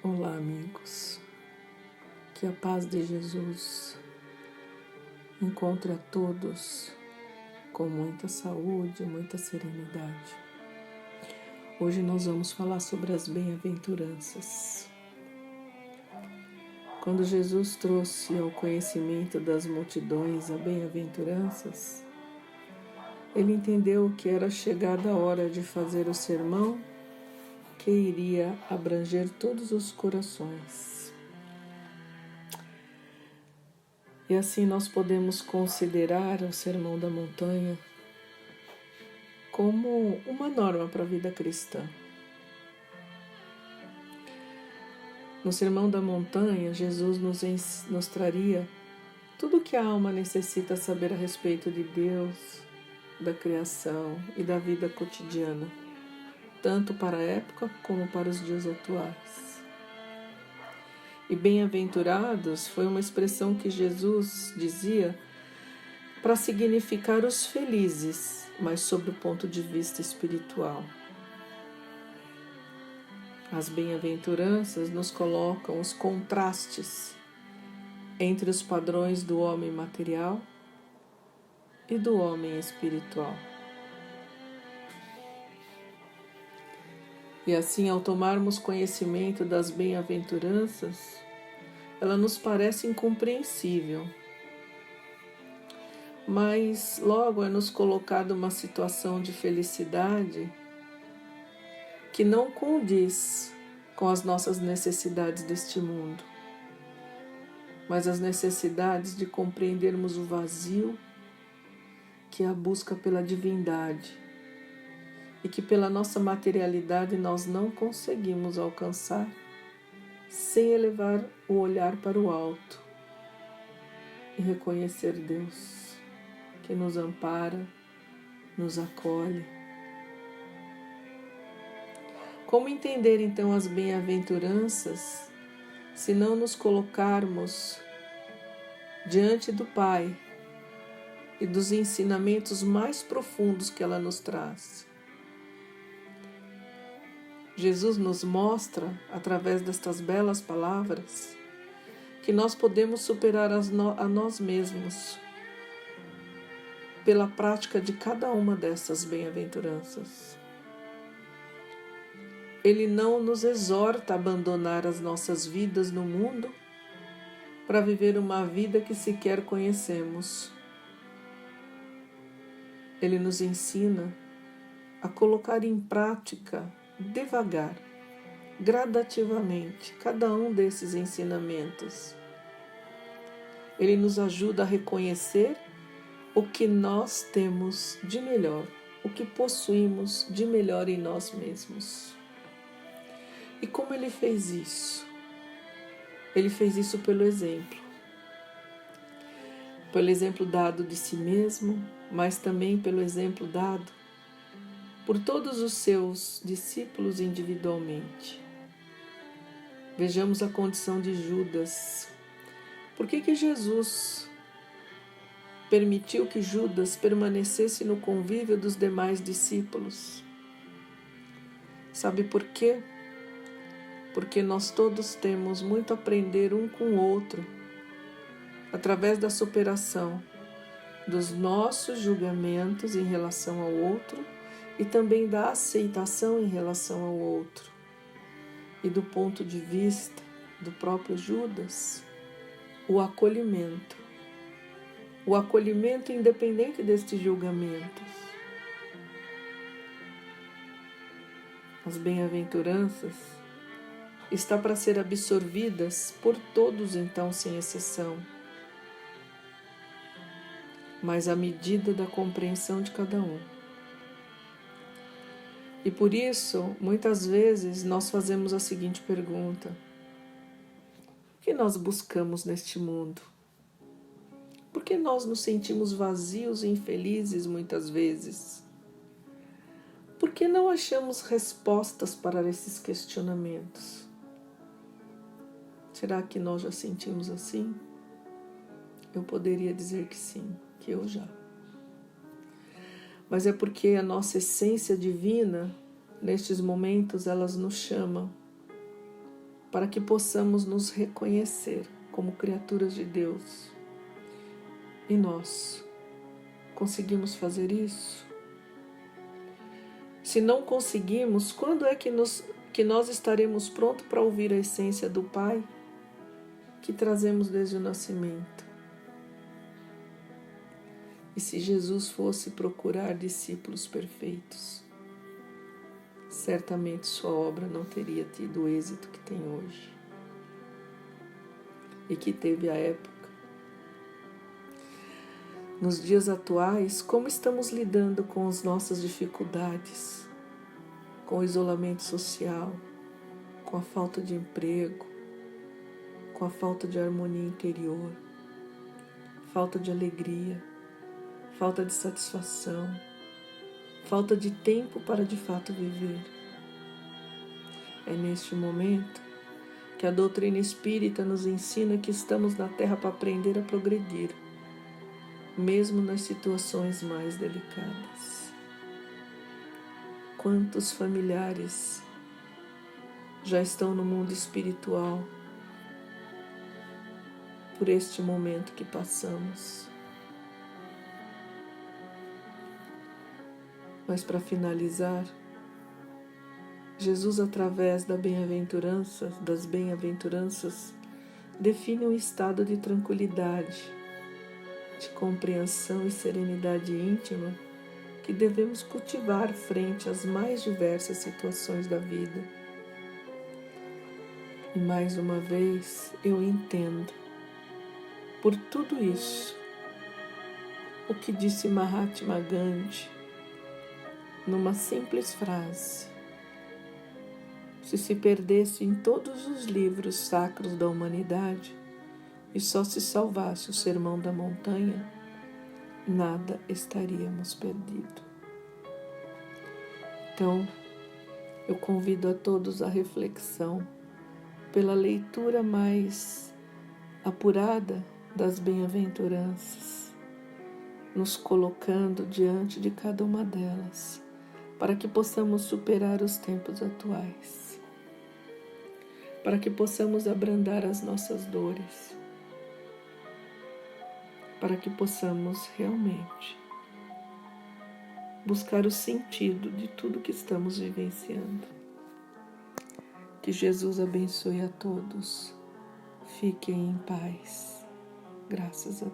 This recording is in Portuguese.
Olá, amigos. Que a paz de Jesus encontre a todos com muita saúde, muita serenidade. Hoje nós vamos falar sobre as bem-aventuranças. Quando Jesus trouxe ao conhecimento das multidões as bem-aventuranças, ele entendeu que era chegada a hora de fazer o sermão que iria abranger todos os corações. E assim nós podemos considerar o Sermão da Montanha como uma norma para a vida cristã. No Sermão da Montanha, Jesus nos traria tudo o que a alma necessita saber a respeito de Deus, da criação e da vida cotidiana, tanto para a época como para os dias atuais. E bem-aventurados foi uma expressão que Jesus dizia para significar os felizes, mas sob o ponto de vista espiritual. As bem-aventuranças nos colocam os contrastes entre os padrões do homem material e do homem espiritual. E assim, ao tomarmos conhecimento das bem-aventuranças, ela nos parece incompreensível, mas logo é nos colocada uma situação de felicidade que não condiz com as nossas necessidades deste mundo, mas as necessidades de compreendermos o vazio que é a busca pela divindade e que pela nossa materialidade nós não conseguimos alcançar sem elevar o olhar para o alto e reconhecer Deus, que nos ampara, nos acolhe. Como entender então as bem-aventuranças se não nos colocarmos diante do Pai e dos ensinamentos mais profundos que ela nos traz? Jesus nos mostra, através destas belas palavras, que nós podemos superar a nós mesmos pela prática de cada uma dessas bem-aventuranças. Ele não nos exorta a abandonar as nossas vidas no mundo para viver uma vida que sequer conhecemos. Ele nos ensina a colocar em prática devagar, gradativamente, cada um desses ensinamentos. Ele nos ajuda a reconhecer o que nós temos de melhor, o que possuímos de melhor em nós mesmos. E como ele fez isso? Ele fez isso pelo exemplo dado de si mesmo, mas também pelo exemplo dado por todos os seus discípulos individualmente. Vejamos a condição de Judas. Por que Jesus permitiu que Judas permanecesse no convívio dos demais discípulos? Sabe por quê? Porque nós todos temos muito a aprender um com o outro, através da superação dos nossos julgamentos em relação ao outro e também da aceitação em relação ao outro. E do ponto de vista do próprio Judas, o acolhimento independente destes julgamentos. As bem-aventuranças está para ser absorvidas por todos, então, sem exceção, mas à medida da compreensão de cada um. E por isso, muitas vezes, nós fazemos a seguinte pergunta: o que nós buscamos neste mundo? Por que nós nos sentimos vazios e infelizes muitas vezes? Por que não achamos respostas para esses questionamentos? Será que nós já sentimos assim? Eu poderia dizer que sim, que eu já. Mas é porque a nossa essência divina, nestes momentos, elas nos chamam para que possamos nos reconhecer como criaturas de Deus. E nós conseguimos fazer isso? Se não conseguimos, quando é que nós estaremos prontos para ouvir a essência do Pai que trazemos desde o nascimento? E se Jesus fosse procurar discípulos perfeitos, certamente sua obra não teria tido o êxito que tem hoje e que teve à época. Nos dias atuais, como estamos lidando com as nossas dificuldades, com o isolamento social, com a falta de emprego, com a falta de harmonia interior, falta de alegria, falta de satisfação, falta de tempo para de fato viver? É neste momento que a doutrina espírita nos ensina que estamos na Terra para aprender a progredir, mesmo nas situações mais delicadas. Quantos familiares já estão no mundo espiritual por este momento que passamos? Mas para finalizar, Jesus, através das bem-aventuranças, define um estado de tranquilidade, de compreensão e serenidade íntima que devemos cultivar frente às mais diversas situações da vida. E mais uma vez eu entendo, por tudo isso, o que disse Mahatma Gandhi numa simples frase: se perdesse em todos os livros sacros da humanidade e só se salvasse o Sermão da Montanha, nada estaríamos perdidos. Então, eu convido a todos à reflexão pela leitura mais apurada das bem-aventuranças, nos colocando diante de cada uma delas, para que possamos superar os tempos atuais, para que possamos abrandar as nossas dores, para que possamos realmente buscar o sentido de tudo que estamos vivenciando. Que Jesus abençoe a todos. Fiquem em paz. Graças a Deus.